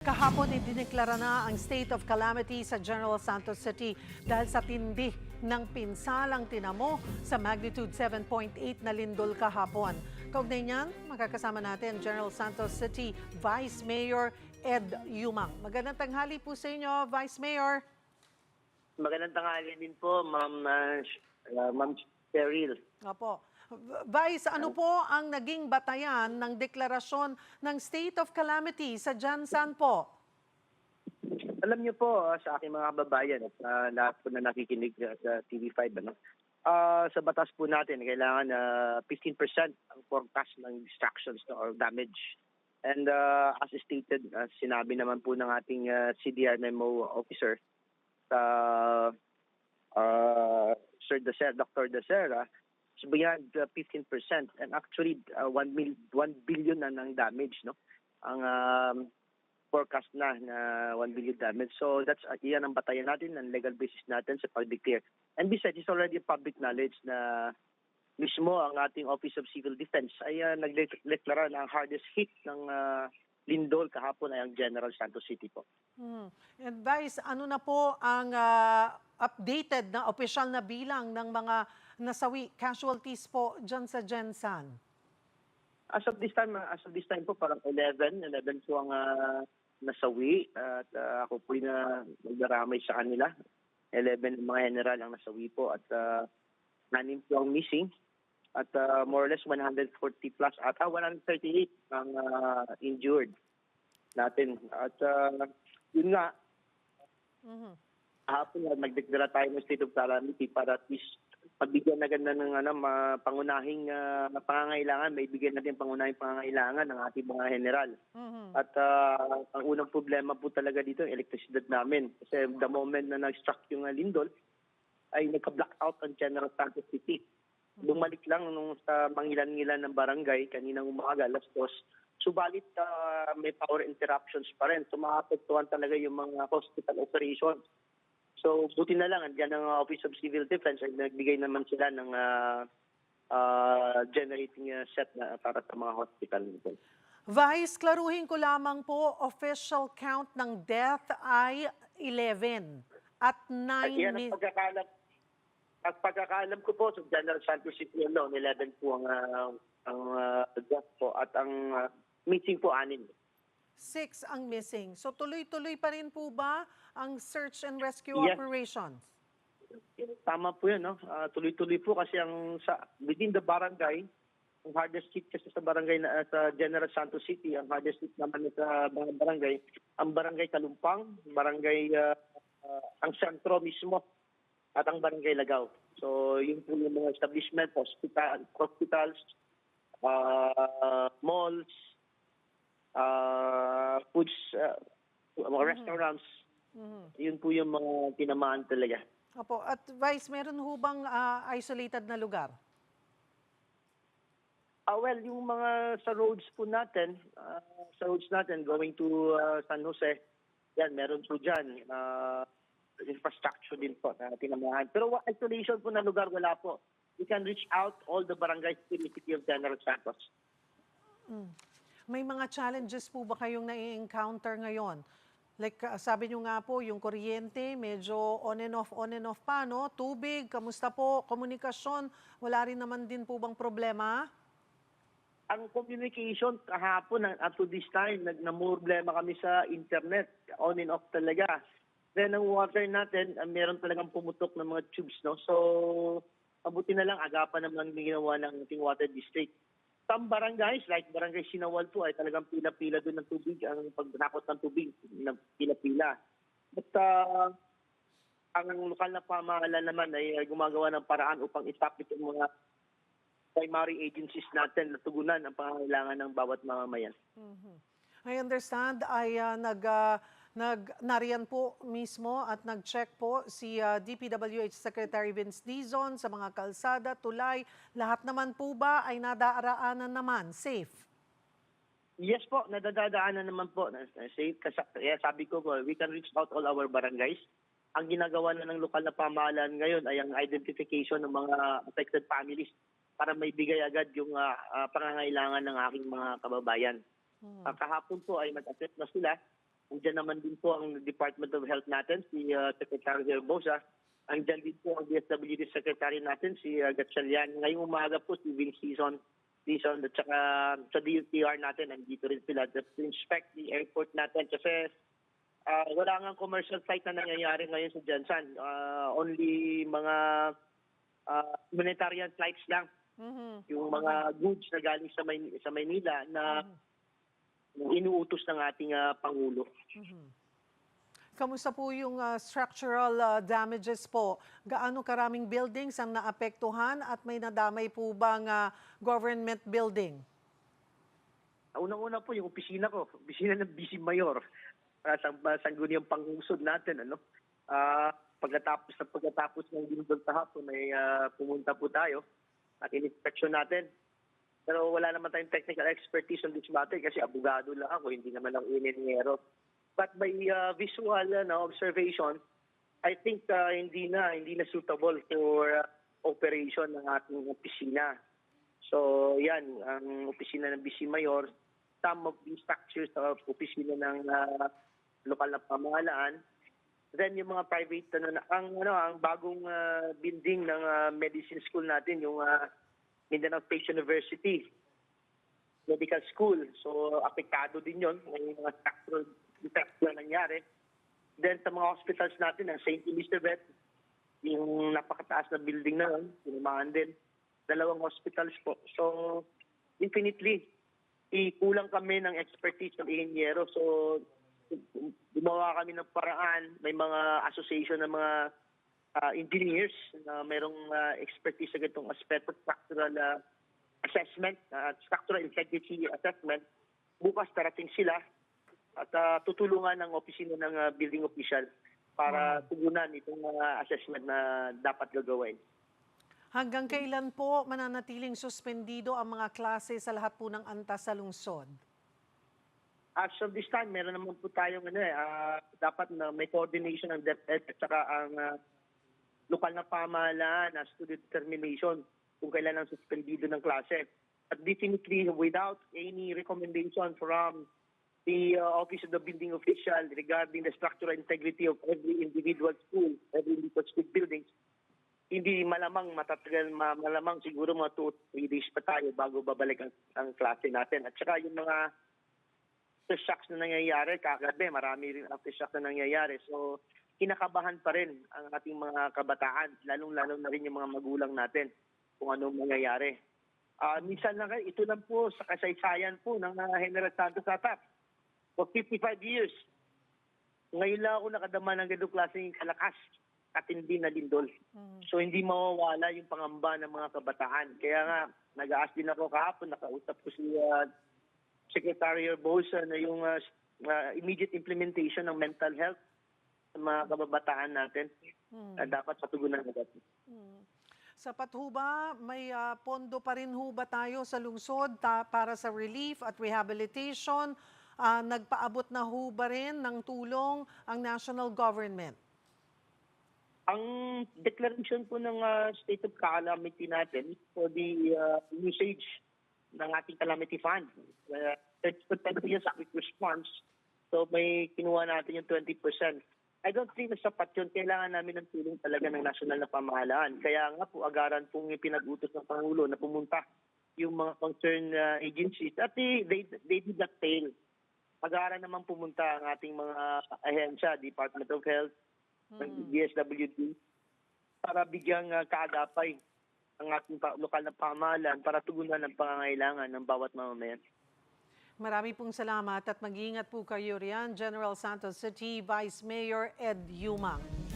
Kahapon idineklara na ang state of calamity sa General Santos City dahil sa tindi ng pinsalang tinamo sa magnitude 7.8 na lindol kahapon. Kaugnay niyan, makakasama natin General Santos City Vice Mayor Ed Yumang. Magandang tanghali po sa inyo, Vice Mayor. Magandang tanghali din po, Ma'am Cheryl. Opo. Vice, ano po ang naging batayan ng deklarasyon ng state of calamity sa Jansan po? Alam niyo po sa aking mga kababayan at lahat po na nakikinig sa TV5, sa batas po natin, kailangan 15% ang forecast ng destructions or damage. And as stated, sinabi naman po ng ating CDR memo officer, Dr. Desera, it's beyond 15%, and actually 1 billion na ng damage, no? Ang forecast na 1 billion damage. So that's iyan ang batayan natin, ang legal basis natin sa pag-declare. And besides, it's already public knowledge na mismo ang ating Office of Civil Defense ay nagdeklara na ang hardest hit ng lindol kahapon ay ang General Santos City po. And Vice, ano na po ang updated na opisyal na bilang ng mga nasawi casualties po dyan sa Jansan? As of this time po parang 11 po ang nasawi at ako po na nagdaramay sa kanila. 11 mga general ang nasawi po at 9 po ang missing at more or less 140 plus at 138 ang injured natin. At yun nga, hapon nagdeklara tayo ng state of calamity para at least pagbigyan na ganda ng pangunahing pangangailangan, may bigyan natin pangunahing pangangailangan ng ating mga general. At ang unang problema po talaga dito, yung elektrisidad namin. Kasi the moment na nag-struck yung lindol, ay nagka-blackout ang General Santos City. Bumalik lang nung sa mangilan-ngilan ng barangay, kaninang umaga, alas 2. Subalit may power interruptions pa rin. So maapektuhan talaga yung mga hospital operations. So, buti na lang, andyan ang Office of Civil Defense ay nagbigay naman sila ng generating set na para sa mga hospital. Vice, klaruhin ko lamang po, official count ng death ay 11 at 9 Yan ang pagkakaalam ko po sa General Santos City alone, 11 po ang death po at ang missing po 6. 6 ang missing. So tuloy-tuloy pa rin po ba ang search and rescue Yes. operations? Tama po yun, no? Tuloy-tuloy po kasi within the barangay, ang hardest hit kasi sa barangay sa General Santos City, ang hardest hit naman sa mga barangay, ang barangay Kalumpang, barangay ang sentro mismo, at ang barangay Lagaw. So yun po yung mga establishment, hospitals, malls, foods, mga restaurants. Yun po yung mga tinamaan talaga. Opo. At Vice, meron ho bang isolated na lugar? Well, yung mga sa roads po natin, going to San Jose, yan, meron po dyan. Infrastructure din po na tinamahan. Pero isolation po na lugar, wala po. We can reach out all the barangays in the city of General Santos. May mga challenges po ba kayong nai-encounter ngayon? Like sabi nyo nga po, yung kuryente, medyo on and off pa, no? Tubig, kamusta po? Komunikasyon, wala rin naman din po bang problema? Ang communication kahapon up to this time, namumroblema kami sa internet, on and off talaga. Then ang water natin, meron talagang pumutok ng mga tubes, no? So, mabuti na lang, agapan naman ginawa ng ating water district. Some barangays, like Barangay Sinawal po, ay talagang pila-pila doon ng tubig, ang pagdakot ng tubig, pila-pila. But ang lokal na pamahalaan naman ay gumagawa ng paraan upang itapit ang mga primary agencies natin na tugunan ang pangangailangan ng bawat mamamayan. I understand ay nariyan po mismo at nag-check po si DPWH Secretary Vince Dizon sa mga kalsada, tulay. Lahat naman po ba ay nadaraanan naman? Safe? Yes po, nadadaanan naman po. Safe. Kaya sabi ko po, we can reach out all our barangays. Ang ginagawa na ng lokal na pamahalaan ngayon ay ang identification ng mga affected families para may bigay agad yung pangangailangan ng aking mga kababayan. Kahapon po ay nag-assess na sila Andiyan naman din po ang Department of Health natin, si Secretary Herbosa. Andiyan din po ang DSWD Secretary natin, si Gatchalian. Ngayong umaga po, si Vince Season, at saka sa DUTR natin, nandito rin sila to inspect the airport natin. Kasi wala nga commercial flight na nangyayari ngayon sa Jensan. Only mga humanitarian flights lang. Yung mga goods na galing sa Maynila na inuutos ng ating Pangulo. Kamusta po yung structural damages po? Gaano karaming buildings ang naapektuhan at may nadamay po bang government building? Unang-una po yung opisina ko, opisina ng Vice Mayor. Sangguniang pangungsod natin. Pagkatapos ng lindol kahapon ay pumunta po tayo at in-inspection natin. Pero wala naman tayong technical expertise on this matter kasi abogado lang ako, hindi naman ako inenero. But by visual observation, I think hindi na suitable for operation ng ating opisina. So yan, ang opisina ng Vice Mayor, some of the structures sa opisina ng lokal na pamahalaan. Then yung mga private ang bagong building ng medicine school natin, yung Mindanao State University Medical School. So apektado din 'yon, may mga structural defects na nangyari. Then sa mga hospitals natin, ang St. Elizabeth, yung napakataas na building na yun, sinumaan din. 2 hospitals po. So infinitely, kulang kami ng expertise ng inhenyero. So gumawa kami ng paraan, may mga association ng mga engineers na mayroong expertise sa ganitong aspeto, structural assessment, structural integrity assessment. Bukas darating sila at tutulungan ng opisina ng building official para tugunan itong assessment na dapat gagawin. Hanggang kailan po mananatiling suspendido ang mga klase sa lahat po ng antas sa lungsod? As of this time, meron naman po tayong dapat na may coordination ng DepEd at saka ang lokal na pamahalaan na student determination kung kailan ang suspendido ng klase. At definitely, without any recommendation from the Office of the Building Official regarding the structural integrity of every individual school, every individual school buildings, hindi malamang matatagal, malamang siguro mga 2-3 days pa tayo bago babalik ang klase natin. At saka yung mga aftershocks na nangyayari, kagabi, marami rin aftershocks na nangyayari. So, kinakabahan pa rin ang ating mga kabataan, lalong-lalo na rin yung mga magulang natin kung anong mangyayari. Minsan lang, ito lang po sa kasaysayan po ng General Santos Atap. For 55 years, ngayon lang ako nakadama ng ganitong klaseng kalakas, katindi na lindol. So, hindi mawawala yung pangamba ng mga kabataan. Kaya nga, nag-aas din ako kahapon, nakausap ko si Secretary Herbosa na yung immediate implementation ng mental health sa mga kababataan natin dapat patugunan agad. Sapat ho ba, may pondo pa rin ho ba tayo sa lungsod para sa relief at rehabilitation? Nagpaabot na ho ba rin ng tulong ang national government? Ang declaration po ng state of calamity natin for the usage ng ating calamity fund. 30% yung sa quick response. So may kinuha natin yung 20%. I don't think na sapat yun. Kailangan namin ng tulong talaga ng national na pamahalaan. Kaya nga po, agaran pong pinag-utos ng Pangulo na pumunta yung mga concerned agencies. At they did not fail. Agaran naman pumunta ang ating mga ahensya, Department of Health, DSWD, para bigyang kaagapay ang ating lokal na pamahalaan para tugunan ang pangangailangan ng bawat mamamayan. Marami pong salamat at mag-iingat po kayo riyan, General Santos City Vice Mayor Ed Yumang.